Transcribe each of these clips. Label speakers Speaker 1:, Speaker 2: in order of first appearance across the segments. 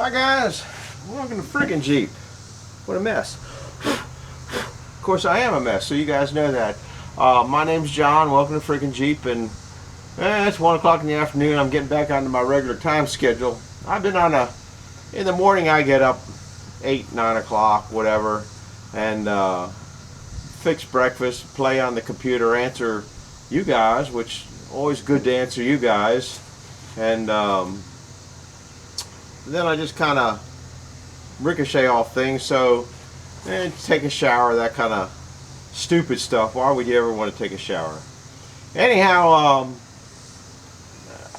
Speaker 1: Hi guys, welcome to Freaking Jeep. What a mess. Of course I am a mess, so you guys know that. My name's John, welcome to Freaking Jeep, and it's 1 o'clock in the afternoon. I'm getting back onto my regular time schedule. I've been in the morning I get up 8, 9 o'clock, whatever, and fix breakfast, play on the computer, answer you guys, which always good to answer you guys, and then I just kind of ricochet off things. So take a shower, that kind of stupid stuff. Why would you ever want to take a shower? Anyhow,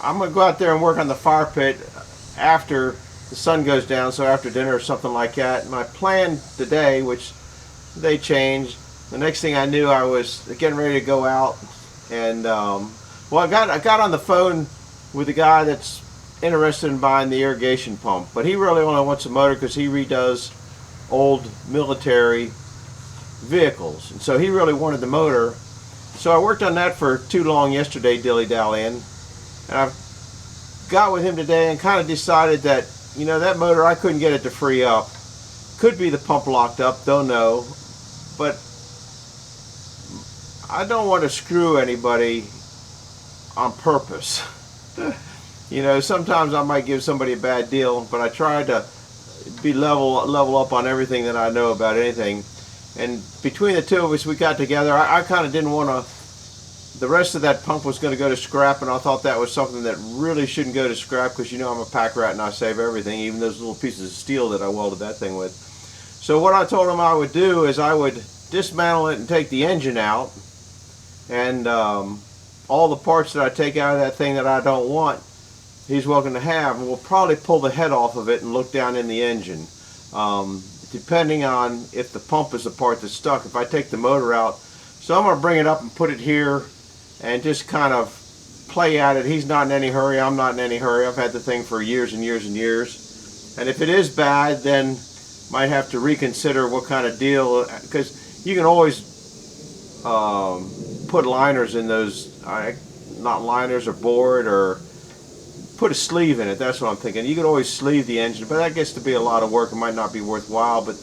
Speaker 1: I'm gonna go out there and work on the fire pit after the sun goes down, so after dinner or something like that. My plan today, which they changed, the next thing I knew I was getting ready to go out, and well, I got on the phone with the guy that's interested in buying the irrigation pump, but he really only wants a motor because he redoes old military vehicles, and so he really wanted the motor. So I worked on that for too long yesterday, dilly-dallying, and I've got with him today and kind of decided that, you know, that motor, I couldn't get it to free up. Could be the pump locked up, don't know, but I don't want to screw anybody on purpose. You know, sometimes I might give somebody a bad deal, but I try to be level up on everything that I know about anything. And between the two of us, we got together. I kind of didn't want to, the rest of that pump was going to go to scrap, and I thought that was something that really shouldn't go to scrap, because you know I'm a pack rat and I save everything, even those little pieces of steel that I welded that thing with. So what I told him I would do is I would dismantle it and take the engine out, and all the parts that I take out of that thing that I don't want, he's welcome to have, and we'll probably pull the head off of it and look down in the engine. Depending on if the pump is the part that's stuck, if I take the motor out. So I'm going to bring it up and put it here and just kind of play at it. He's not in any hurry, I'm not in any hurry. I've had the thing for years and years and years. And if it is bad, then might have to reconsider what kind of deal, because you can always put liners in those, not liners or board, or put a sleeve in it. That's what I'm thinking. You could always sleeve the engine, but that gets to be a lot of work. It might not be worthwhile, but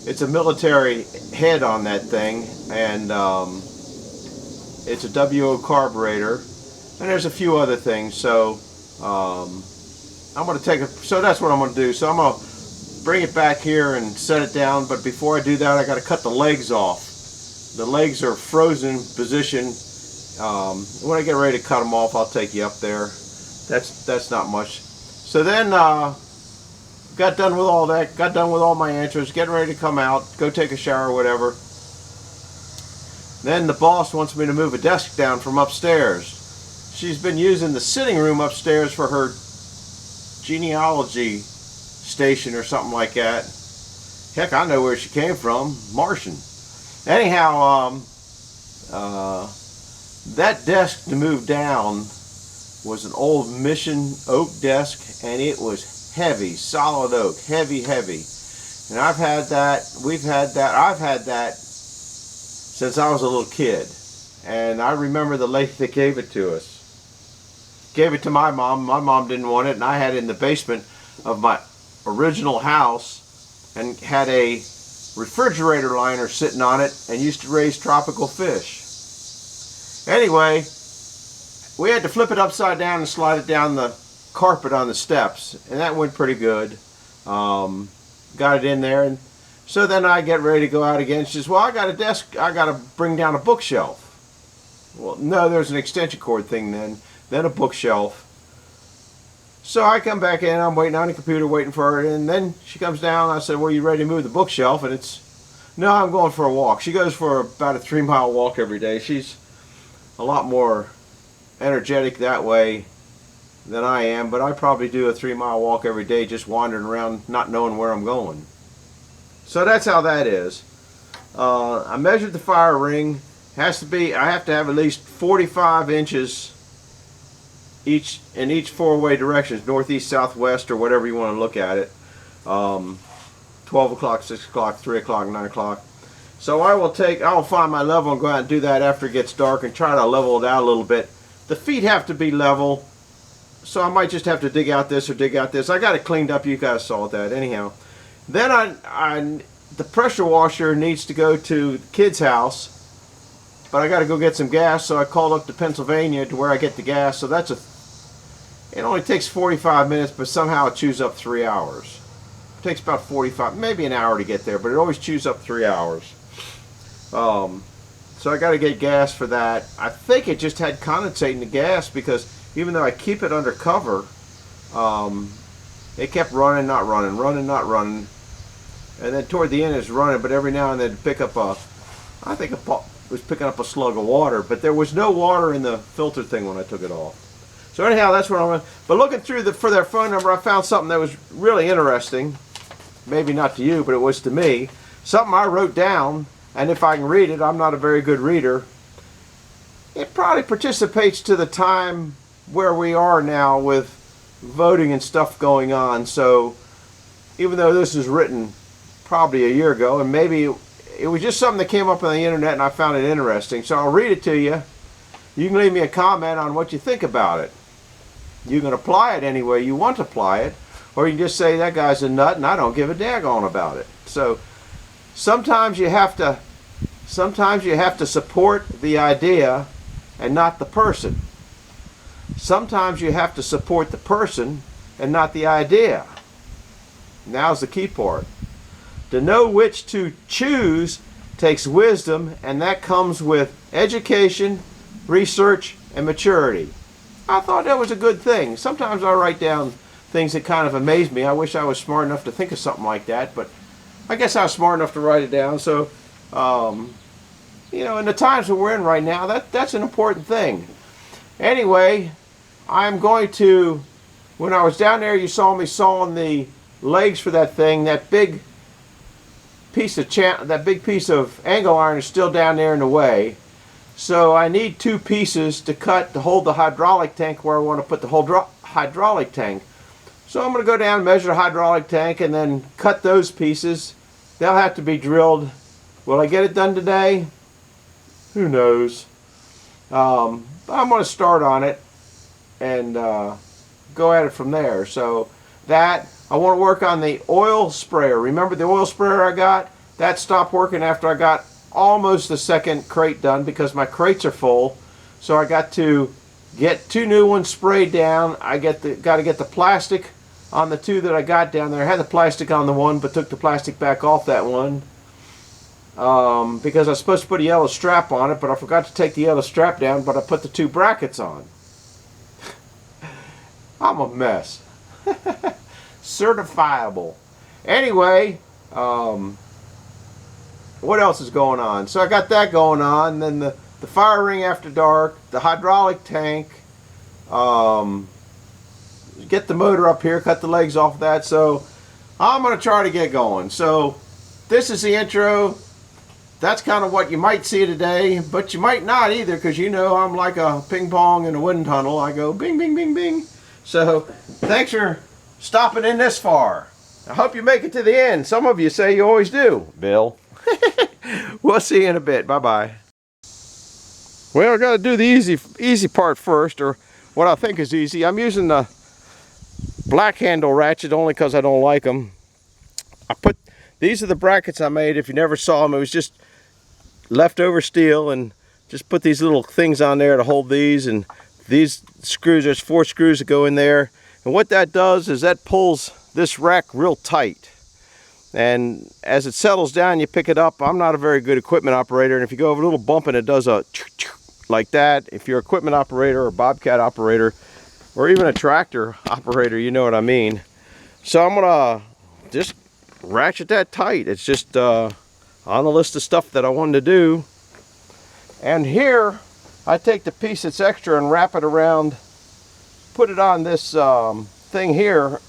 Speaker 1: it's a military head on that thing, and it's a WO carburetor, and there's a few other things. So I'm going to take it. So that's what I'm going to do. So I'm going to bring it back here and set it down, but before I do that, I got to cut the legs off. The legs are frozen position. When I get ready to cut them off, I'll take you up there. That's not much. So then got done with all that, got done with all my answers, getting ready to come out, go take a shower or whatever. Then the boss wants me to move a desk down from upstairs. She's been using the sitting room upstairs for her genealogy station or something like that. Heck, I know where she came from, Martian. Anyhow, that desk to move down was an old Mission oak desk, and it was heavy, solid oak, heavy. And I've had that since I was a little kid. And I remember the lady that gave it to us. Gave it to my mom. My mom didn't want it, and I had it in the basement of my original house, and had a refrigerator liner sitting on it, and used to raise tropical fish. Anyway, we had to flip it upside down and slide it down the carpet on the steps, and that went pretty good. Got it in there, and so then I get ready to go out again. She says, well, I got a desk, I got to bring down a bookshelf. Well, no, there's an extension cord thing then a bookshelf. So I come back in, I'm waiting on the computer, waiting for her, and then she comes down. I said, well, you ready to move the bookshelf? And it's, no, I'm going for a walk. She goes for about a 3-mile walk every day. She's a lot more energetic that way than I am, but I probably do a 3-mile walk every day, just wandering around not knowing where I'm going. So that's how that is. I measured the fire ring. Has to be, I have to have at least 45 inches each in each 4-way directions, northeast, southwest, or whatever you want to look at it. 12 o'clock, 6 o'clock, 3 o'clock, 9 o'clock. So I'll find my level and go out and do that after it gets dark and try to level it out a little bit. The feet have to be level. so I might just have to dig out this or dig out this. I got it cleaned up. You guys saw that anyhow. Then the pressure washer needs to go to the kid's house, but I got to go get some gas, so I called up to Pennsylvania to where I get the gas. So it only takes 45 minutes, but somehow it chews up 3 hours. It takes about 45, maybe an hour to get there, but it always chews up 3 hours. So I got to get gas for that. I think it just had condensate in the gas, because even though I keep it under cover, it kept running, not running, running, not running. And then toward the end it's running, but every now and then it'd pick up I think it was picking up a slug of water, but there was no water in the filter thing when I took it off. So anyhow, that's what I'm. But looking through for their phone number, I found something that was really interesting. Maybe not to you, but it was to me. Something I wrote down, and if I can read it, I'm not a very good reader. It probably participates to the time where we are now with voting and stuff going on. So even though this is written probably a year ago, and maybe it was just something that came up on the internet and I found it interesting, so I'll read it to you. You can leave me a comment on what you think about it. You can apply it any way you want to apply it, or you can just say that guy's a nut and I don't give a daggone about it. So sometimes you have to support the idea and not the person. Sometimes you have to support the person and not the idea. Now's the key part. To know which to choose takes wisdom, and that comes with education, research, and maturity. I thought that was a good thing. Sometimes I write down things that kind of amaze me. I wish I was smart enough to think of something like that, but I guess I was smart enough to write it down. So, you know, in the times that we're in right now, that's an important thing. Anyway, I'm going to, when I was down there, you saw me sawing the legs for that thing. That big piece of angle iron is still down there in the way. So I need 2 pieces to cut to hold the hydraulic tank where I want to put the whole hydraulic tank. So I'm going to go down and measure the hydraulic tank and then cut those pieces. They'll have to be drilled. Will I get it done today? Who knows? But I'm going to start on it and go at it from there. So that, I want to work on the oil sprayer. Remember the oil sprayer I got? That stopped working after I got almost the second crate done because my crates are full. So I got to get 2 new ones sprayed down. I got to get the plastic on the 2 that I got down there. I had the plastic on the one, but took the plastic back off that one because I was supposed to put a yellow strap on it, but I forgot to take the yellow strap down, but I put the 2 brackets on. I'm a mess. Certifiable. Anyway, what else is going on? So I got that going on. Then the fire ring after dark, the hydraulic tank, get the motor up here, cut the legs off that. So I'm going to try to get going. So this is the intro. That's kind of what you might see today, but you might not either, because you know I'm like a ping pong in a wind tunnel. I go bing, bing, bing, bing. So thanks for stopping in this far. I hope you make it to the end. Some of you say you always do, Bill. We'll see you in a bit. Bye-bye. Well, I got to do the easy part first, or what I think is easy. I'm using the black handle ratchet only because I don't like them. These are the brackets I made. If you never saw them, it was just leftover steel, and just put these little things on there to hold these, and these screws, there's 4 screws that go in there, and what that does is that pulls this rack real tight, and as it settles down you pick it up. I'm not a very good equipment operator, and if you go over a little bump and it does a like that, if you're an equipment operator or Bobcat operator or even a tractor operator, you know what I mean. So I'm gonna just ratchet that tight. It's just on the list of stuff that I wanted to do. And here I take the piece that's extra and wrap it around, put it on this thing here.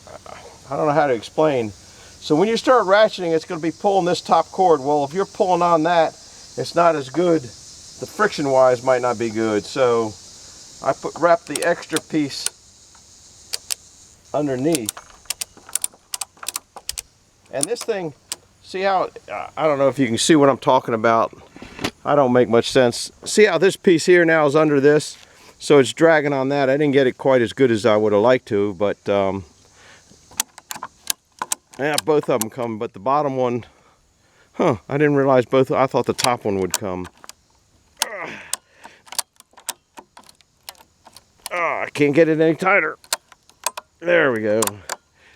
Speaker 1: I don't know how to explain. So when you start ratcheting, it's going to be pulling this top cord. Well, if you're pulling on that, it's not as good. The friction wise might not be good. So I wrap the extra piece underneath. And this thing, see how, I don't know if you can see what I'm talking about. I don't make much sense. See how this piece here now is under this? So it's dragging on that. I didn't get it quite as good as I would have liked to, but yeah, both of them come, but the bottom one, I didn't realize both. I thought the top one would come. I can't get it any tighter. There we go.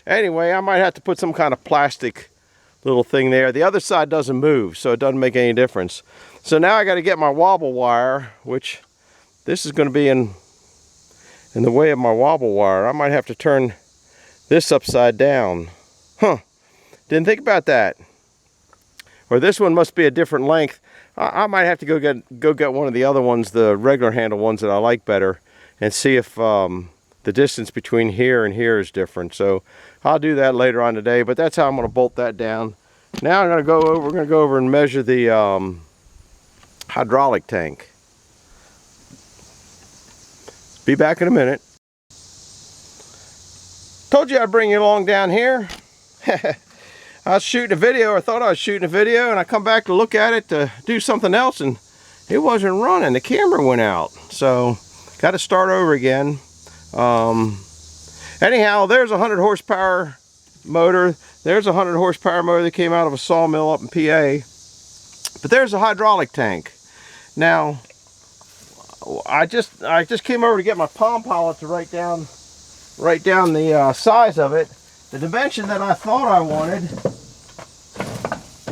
Speaker 1: Anyway, I might have to put some kind of plastic little thing there. The other side doesn't move, so it doesn't make any difference. So now I got to get my wobble wire, which this is going to be in the way of my wobble wire. I might have to turn this upside down. Didn't think about that. Or this one must be a different length. I might have to go get one of the other ones, the regular handle ones that I like better, and see if the distance between here and here is different. So I'll do that later on today, but that's how I'm going to bolt that down. Now we're going to go over and measure the hydraulic tank. Be back in a minute. Told you I'd bring you along down here. I was shooting a video, or thought I was shooting a video, and I come back to look at it to do something else, and it wasn't running. The camera went out. So got to start over again. Anyhow, there's a 100 horsepower motor. There's a 100 horsepower motor that came out of a sawmill up in PA. But there's a hydraulic tank. Now, I just came over to get my Palm Pilot to write down the size of it. The dimension that I thought I wanted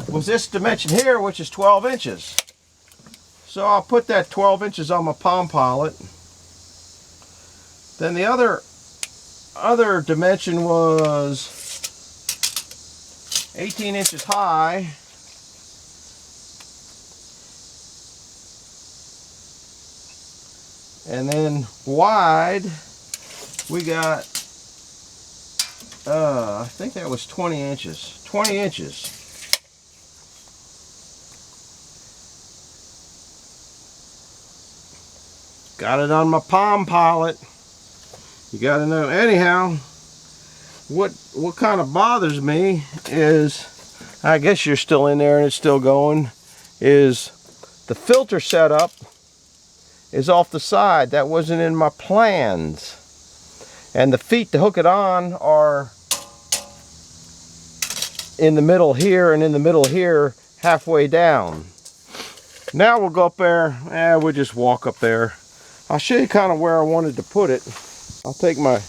Speaker 1: was this dimension here, which is 12 inches. So I'll put that 12 inches on my Palm Pilot. Then the other dimension was 18 inches high. And then wide, we got, I think that was 20 inches. 20 inches. Got it on my Palm Pilot. You gotta know. Anyhow, what kind of bothers me is, I guess you're still in there and it's still going, is the filter setup is off the side. That wasn't in my plans. And the feet to hook it on are in the middle here and in the middle here, halfway down. Now we'll go up there. We'll just walk up there. I'll show you kind of where I wanted to put it. I'll take my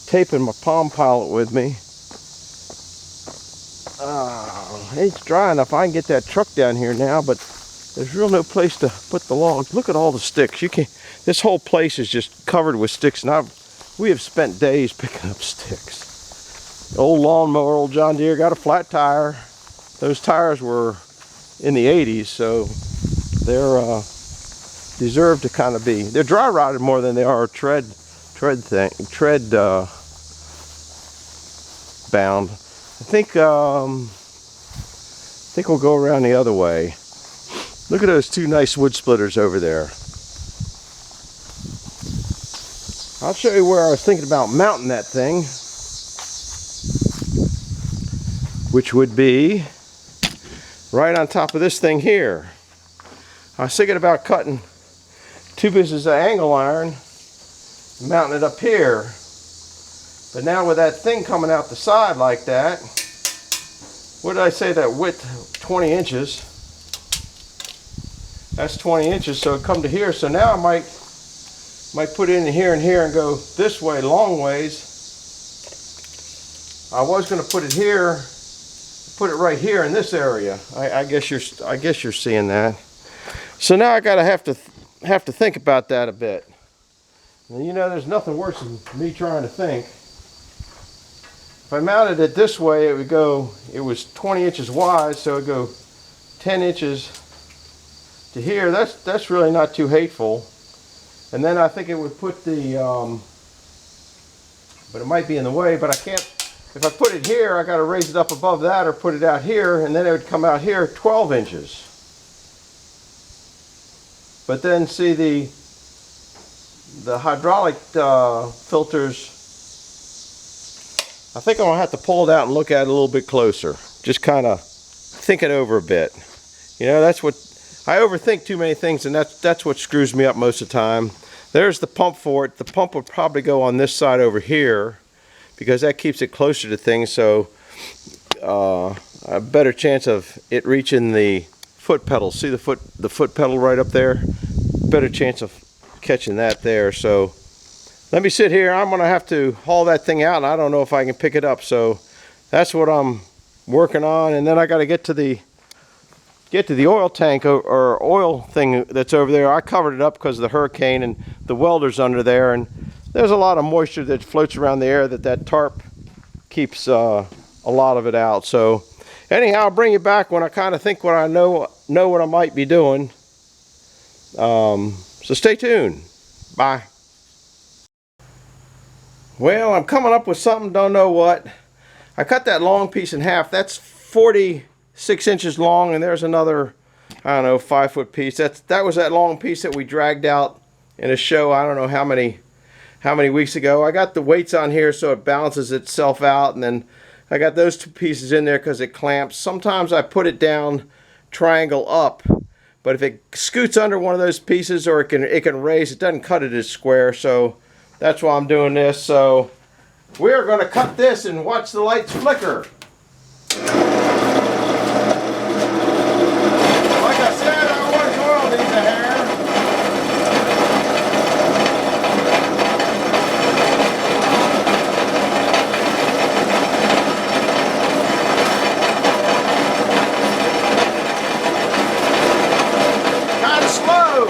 Speaker 1: tape and my Palm Pilot with me. It's dry enough. I can get that truck down here now, but there's really no place to put the logs. Look at all the sticks. You can't. This whole place is just covered with sticks, and we have spent days picking up sticks. The old lawnmower, old John Deere, got a flat tire. Those tires were in the 80s, so they're deserve to kind of be. They're dry rotted more than they are tread bound. I think we'll go around the other way. Look at those two nice wood splitters over there. I'll show you where I was thinking about mounting that thing, which would be right on top of this thing here. I was thinking about cutting 2 pieces of angle iron, mounting it up here. But now with that thing coming out the side like that, what did I say that width? 20 inches. That's 20 inches, so it come to here. So now I might put it in here and here and go this way, long ways. I was going to put it here, put it right here in this area. I guess you're seeing that. So now I gotta have to think about that a bit. And you know, there's nothing worse than me trying to think. If I mounted it this way, it was 20 inches wide, so it'd go 10 inches to here. That's really not too hateful. And then I think it would put the, but it might be in the way, but I can't, if I put it here, I gotta raise it up above that or put it out here, and then it would come out here 12 inches. But then see the hydraulic filters, I think I'm gonna have to pull it out and look at it a little bit closer. Just kind of think it over a bit. You know, that's what, I overthink too many things, and that's what screws me up most of the time. There's the pump for it. The pump would probably go on this side over here because that keeps it closer to things, so a better chance of it reaching the foot pedal. See the foot pedal right up there? Better chance of catching that there. So let me sit here. I'm gonna have to haul that thing out, and I don't know if I can pick it up. So that's what I'm working on, and then I got to get to the oil tank or oil thing that's over there. I covered it up because of the hurricane, and the welder's under there, and there's a lot of moisture that floats around the air that tarp keeps a lot of it out. So anyhow, I'll bring you back when I kind of think what I know what I might be doing. So stay tuned. Bye. Well, I'm coming up with something, don't know what. I cut that long piece in half. That's 46 inches long, and there's another, I don't know, 5-foot piece. That was that long piece that we dragged out in a show, I don't know how many weeks ago. I got the weights on here so it balances itself out, and then I got those 2 pieces in there because it clamps. Sometimes I put it down triangle up, but if it scoots under one of those pieces, or it can raise, it doesn't cut it as square. So that's why I'm doing this. So we're going to cut this and watch the lights flicker. Like I said, I want oil needs a hair. Kind of slow,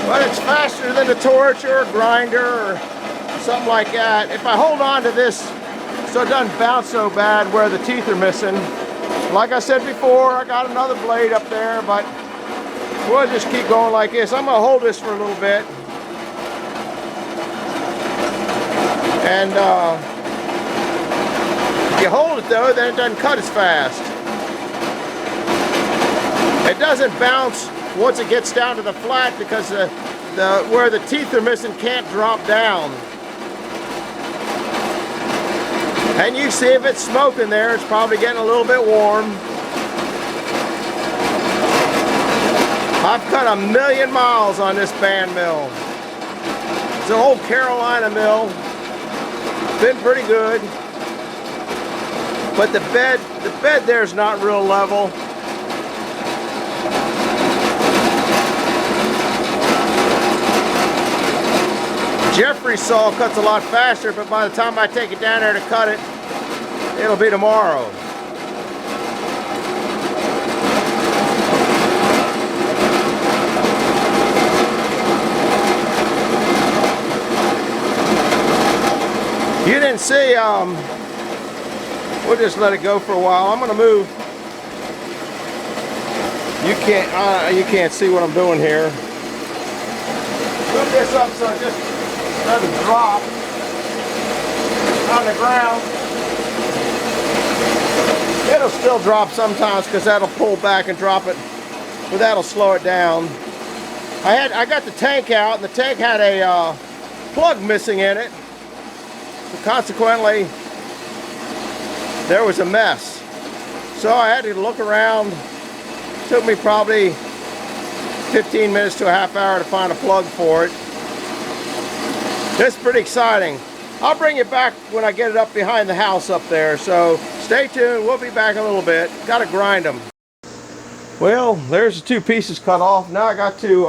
Speaker 1: but it's faster than a torch or a grinder or something like that. If I hold on to this so it doesn't bounce so bad where the teeth are missing. Like I said before, I got another blade up there, but we'll just keep going like this. I'm gonna hold this for a little bit. And if you hold it though, then it doesn't cut as fast. It doesn't bounce once it gets down to the flat because where the teeth are missing can't drop down. And you see if it's smoking there, it's probably getting a little bit warm. I've cut 1,000,000 miles on this band mill. It's an old Carolina mill. Been pretty good. But the bed there is not real level. Jeffrey's saw cuts a lot faster, but by the time I take it down there to cut it, it'll be tomorrow. You didn't see, we'll just let it go for a while. I'm gonna move. You can't see what I'm doing here. Move this up so it just doesn't drop on the ground. It'll still drop sometimes because that'll pull back and drop it, but that'll slow it down. I got the tank out, and the tank had a plug missing in it, so consequently there was a mess. So I had to look around. It took me probably 15 minutes to a half hour to find a plug for it. That's pretty exciting. I'll bring it back when I get it up behind the house up there, so stay tuned. We'll be back in a little bit. Got to grind them. Well, there's the 2 pieces cut off. Now I got to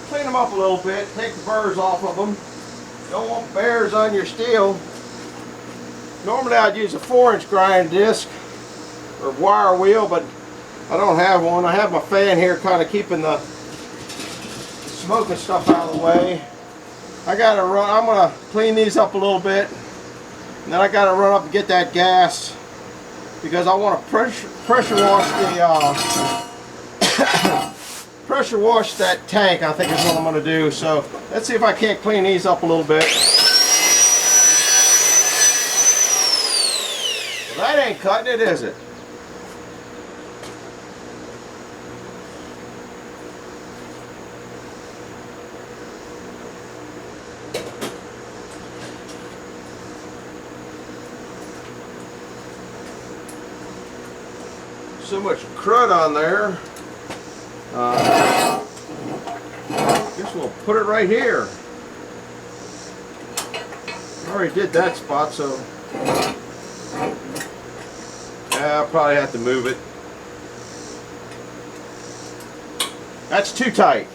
Speaker 1: clean them up a little bit, take the burrs off of them. Don't want bears on your steel. Normally I'd use a 4-inch grind disc or wire wheel, but I don't have one. I have my fan here kind of keeping the smoke and stuff out of the way. I'm gonna clean these up a little bit, and then I gotta run up and get that gas because I want to pressure wash the pressure wash that tank. I think is what I'm gonna do. So let's see if I can't clean these up a little bit. Well, that ain't cutting it, is it? So much crud on there. Guess we'll put it right here. I already did that spot, so yeah, I'll probably have to move it. That's too tight.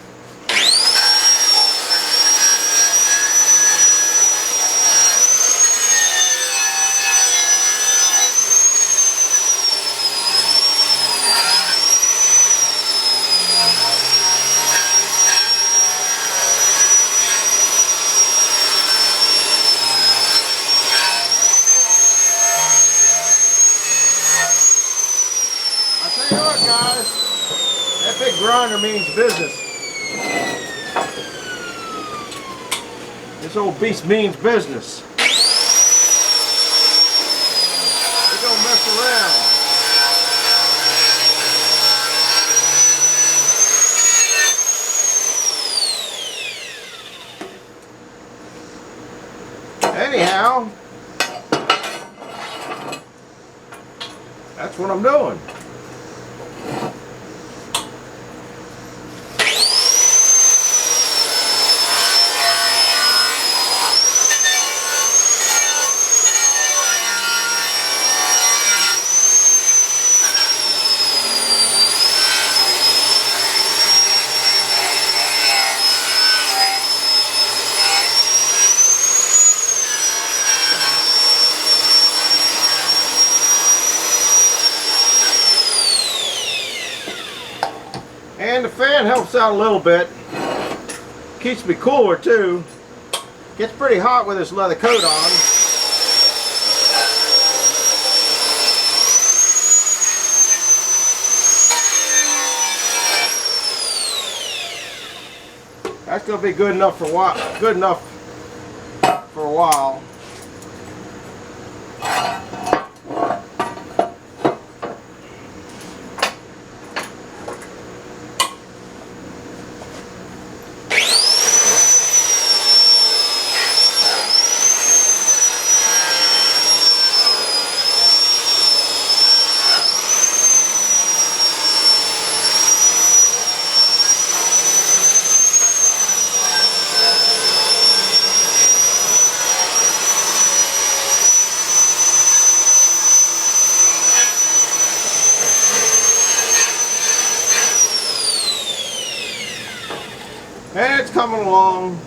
Speaker 1: I tell you what, guys, that big grinder means business. This old beast means business. It don't mess around. Anyhow, that's what I'm doing. And the fan helps out a little bit. Keeps me cooler too. Gets pretty hot with this leather coat on. That's gonna be good enough for a while. Good enough for a while. And it's coming along.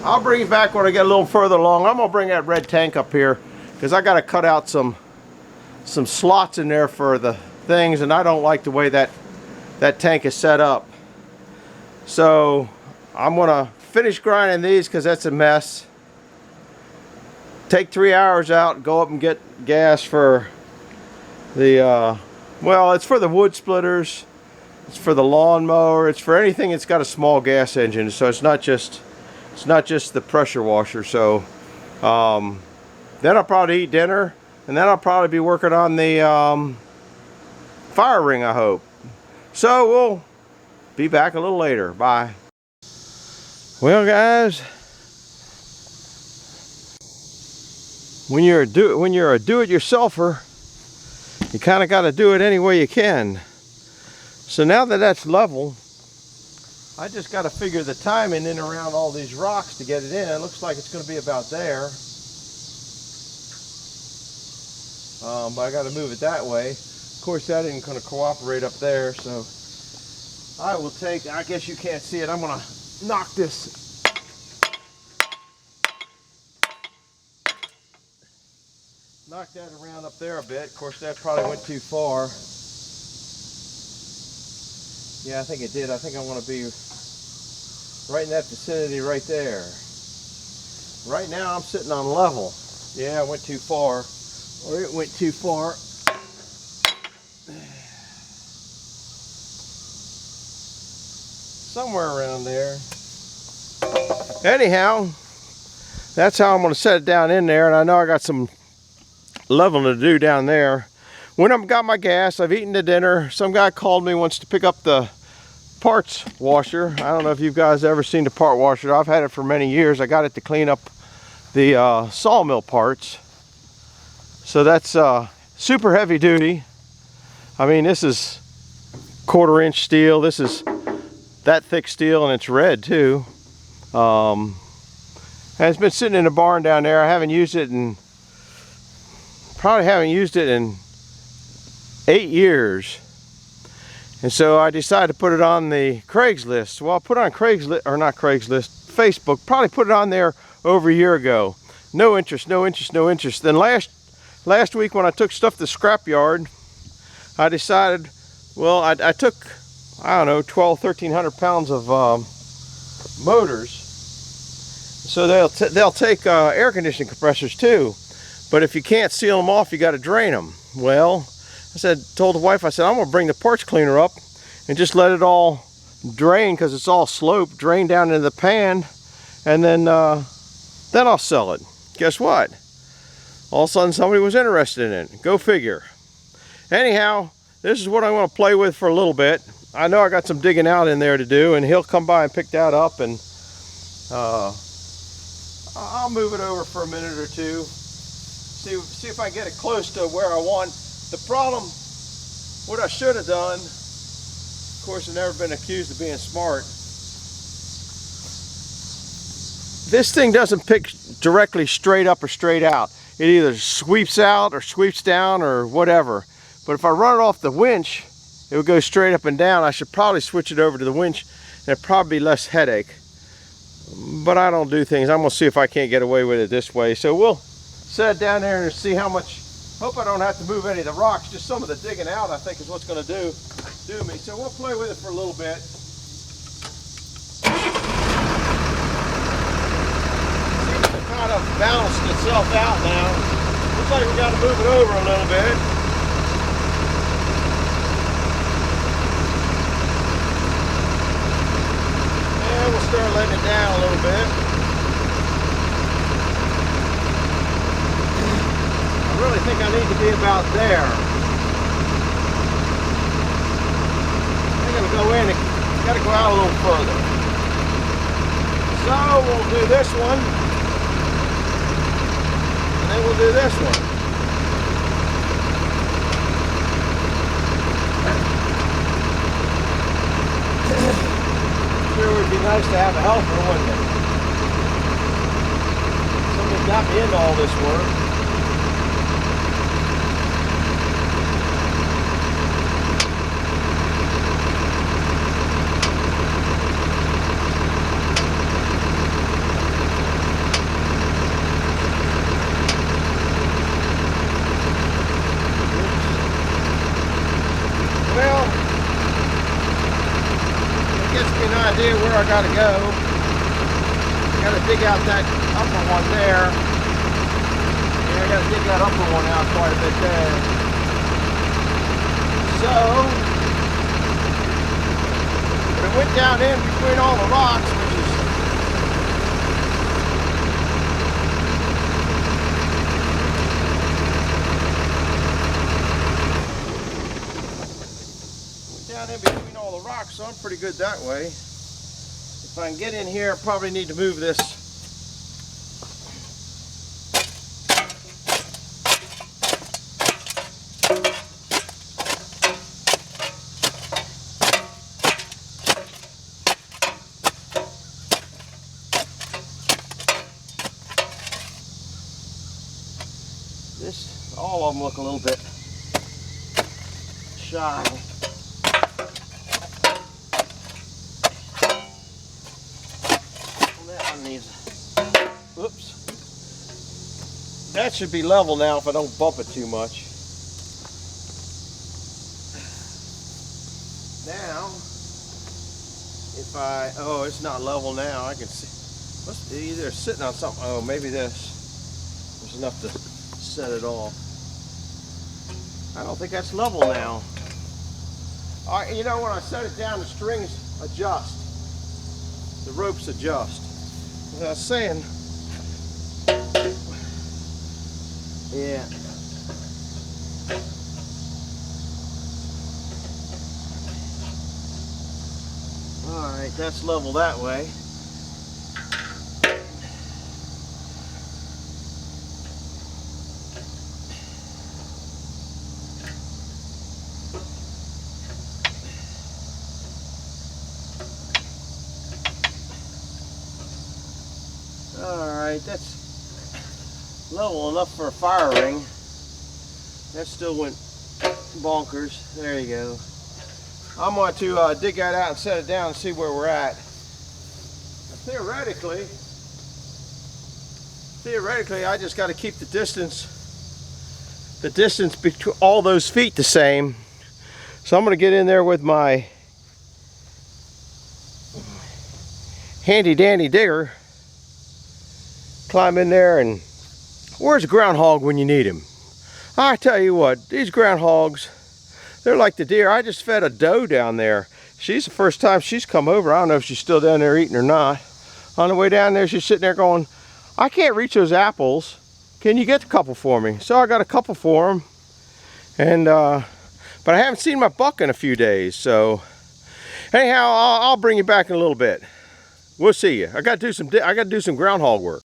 Speaker 1: I'll bring it back when I get a little further along. I'm gonna bring that red tank up here because I gotta cut out some slots in there for the things, and I don't like the way that tank is set up. So I'm gonna finish grinding these because that's a mess. Take 3 hours out, go up and get gas for the well, it's for the wood splitters. It's for the lawnmower. It's for anything that's got a small gas engine. So it's not just the pressure washer. So then I'll probably eat dinner, and then I'll probably be working on the fire ring, I hope. So we'll be back a little later. Bye. Well, guys, when you're a do-it-yourselfer, you kind of got to do it any way you can. So now that that's level, I just got to figure the timing in around all these rocks to get it in. It looks like it's going to be about there. But I got to move it that way. Of course, that isn't going to cooperate up there. So I will take, I guess you can't see it, I'm going to knock this. Knock that around up there a bit. Of course, that probably went too far. Yeah, I think it did. I think I want to be right in that vicinity right there. Right now I'm sitting on level. Yeah, I went too far. Or it went too far. Somewhere around there. Anyhow, that's how I'm going to set it down in there. And I know I got some leveling to do down there. When I've got my gas, I've eaten the dinner. Some guy called me, wants to pick up the parts washer. I don't know if you guys ever seen the part washer. I've had it for many years. I got it to clean up the sawmill parts. So that's super heavy duty. I mean, this is 1/4 inch steel. This is that thick steel, and it's red too. And it's been sitting in a barn down there. I haven't used it in, probably haven't used it in 8 years. And so I decided to put it on the Craigslist. Well, I put it on Craigslist, or not Craigslist, Facebook. Probably put it on there over a year ago. No interest, no interest, no interest. Then last week when I took stuff to the scrapyard, I decided, well, I took, I don't know, 1,300 pounds of motors. So they'll take air conditioning compressors too. But if you can't seal them off, you got to drain them. Well, told the wife, I said, I'm gonna bring the parts cleaner up and just let it all drain, because it's all sloped, drain down into the pan, and then I'll sell it. Guess what? All of a sudden somebody was interested in it. Go figure. Anyhow, this is what I want to play with for a little bit. I know I got some digging out in there to do, and he'll come by and pick that up, and I'll move it over for a minute or two. See if I get it close to where I want. The problem, what I should have done, of course I've never been accused of being smart. This thing doesn't pick directly straight up or straight out. It either sweeps out or sweeps down or whatever. But if I run it off the winch, it would go straight up and down. I should probably switch it over to the winch, and it'd probably be less headache. But I don't do things. I'm gonna see if I can't get away with it this way. So we'll set it down there and see how much. Hope I don't have to move any of the rocks. Just some of the digging out, I think, is what's going to do me. So we'll play with it for a little bit. Seems to kind of balanced itself out now. Looks like we got to move it over a little bit. And we'll start letting it down a little bit. I really think I need to be about there. I'm going to go in and got to go out a little further. So we'll do this one, and then we'll do this one. Sure would be nice to have a helper, wouldn't it? Somebody got me into all this work. Idea where I gotta go. I gotta dig out that upper one there. And I gotta dig that upper one out quite a bit there. So, but it went down in between all the rocks, which is down in between all the rocks, so I'm pretty good that way. If I can get in here, I probably need to move this. All of them look a little bit shy. Oops. That should be level now if I don't bump it too much. Now, if oh, it's not level now. I can see. Must be either sitting on something. Oh, maybe this. There's enough to set it off. I don't think that's level now. All right, you know, when I set it down, the strings adjust. The ropes adjust. As I was saying, yeah. All right, that's level that way. Alright, that's level enough for a fire ring. That still went bonkers. There you go. I'm going to dig that out and set it down and see where we're at. Theoretically, I just got to keep the distance between all those feet the same. So I'm going to get in there with my handy dandy digger, climb in there, and where's a groundhog when you need him? I tell you what, these groundhogs, they're like the deer. I just fed a doe down there. She's the first time she's come over. I don't know if she's still down there eating or not. On the way down there, she's sitting there going, I can't reach those apples. Can you get a couple for me? So I got a couple for them. And, but I haven't seen my buck in a few days. So anyhow, I'll bring you back in a little bit. We'll see you. I got to do some groundhog work.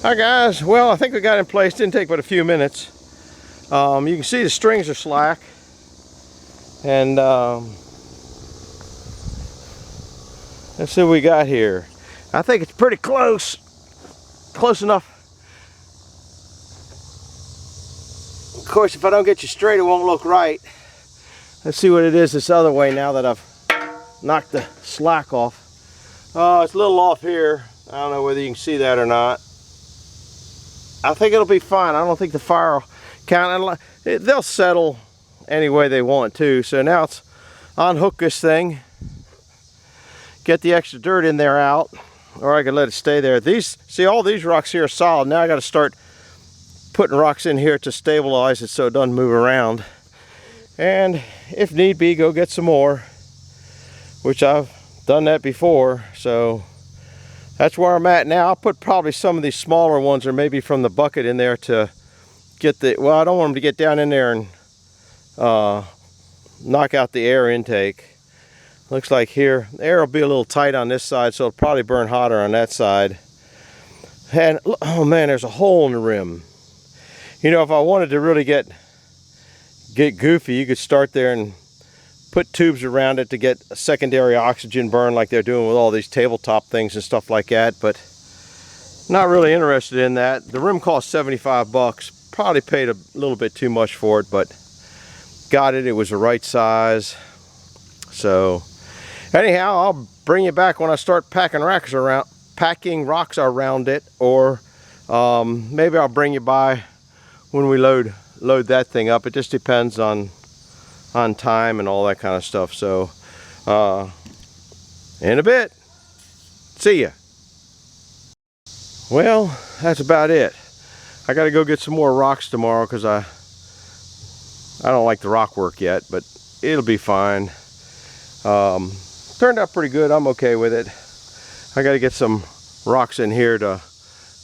Speaker 1: Hi guys. Well, I think we got in place. Didn't take but a few minutes. You can see the strings are slack. And let's see what we got here. I think it's pretty close. Close enough. Of course, if I don't get you straight, it won't look right. Let's see what it is this other way now that I've knocked the slack off. Oh, it's a little off here. I don't know whether you can see that or not. I think it'll be fine. I don't think the fire will count. They'll settle any way they want to. So now it's unhook this thing, get the extra dirt in there out, or I could let it stay there. See, all these rocks here are solid. Now I got to start putting rocks in here to stabilize it so it doesn't move around. And if need be, go get some more, which I've done that before. So that's where I'm at now. I'll put probably some of these smaller ones or maybe from the bucket in there to get the, well, I don't want them to get down in there and knock out the air intake. Looks like here, the air will be a little tight on this side, so it'll probably burn hotter on that side. And oh man, there's a hole in the rim. You know, if I wanted to really get goofy, you could start there and put tubes around it to get a secondary oxygen burn like they're doing with all these tabletop things and stuff like that, but not really interested in that. The rim cost 75 bucks. Probably paid a little bit too much for it, but got it. It was the right size. So anyhow, I'll bring you back when I start packing rocks around it, or maybe I'll bring you by when we load that thing up. It just depends on time and all that kind of stuff. So in a bit, see ya. Well, that's about it. I got to go get some more rocks tomorrow because I don't like the rock work yet, but it'll be fine. Turned out pretty good. I'm okay with it. I got to get some rocks in here to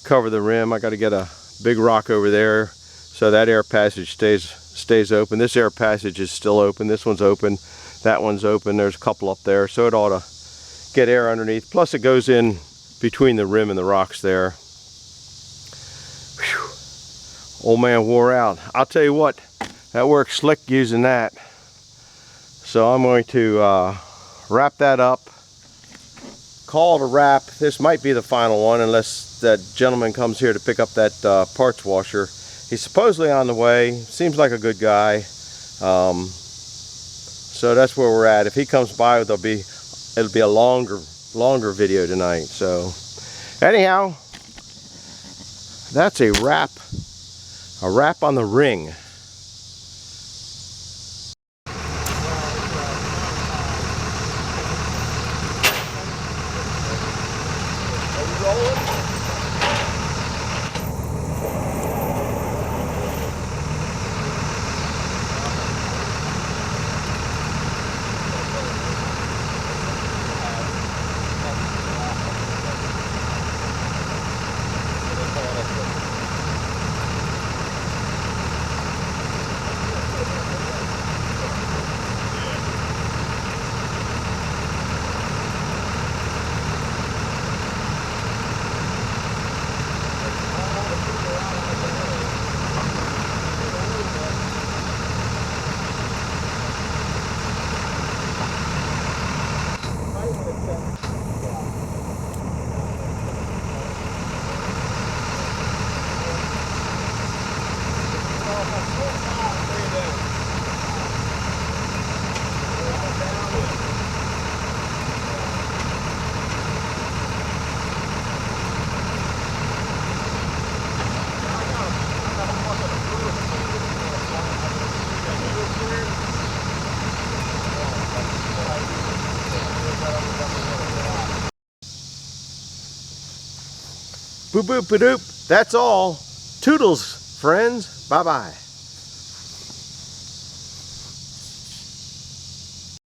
Speaker 1: cover the rim. I got to get a big rock over there so that air passage stays open. This air passage is still open. This one's open. That one's open. There's a couple up there, so it ought to get air underneath. Plus it goes in between the rim and the rocks there. Whew. Old man wore out. I'll tell you what, that works slick using that. So I'm going to wrap that up, call it a wrap. This might be the final one unless that gentleman comes here to pick up that parts washer. He's supposedly on the way. Seems like a good guy. So that's where we're at. If he comes by, it'll be a longer video tonight. So anyhow, that's a wrap on the ring. Boop boop ba doop. That's all. Toodles, friends. Bye bye.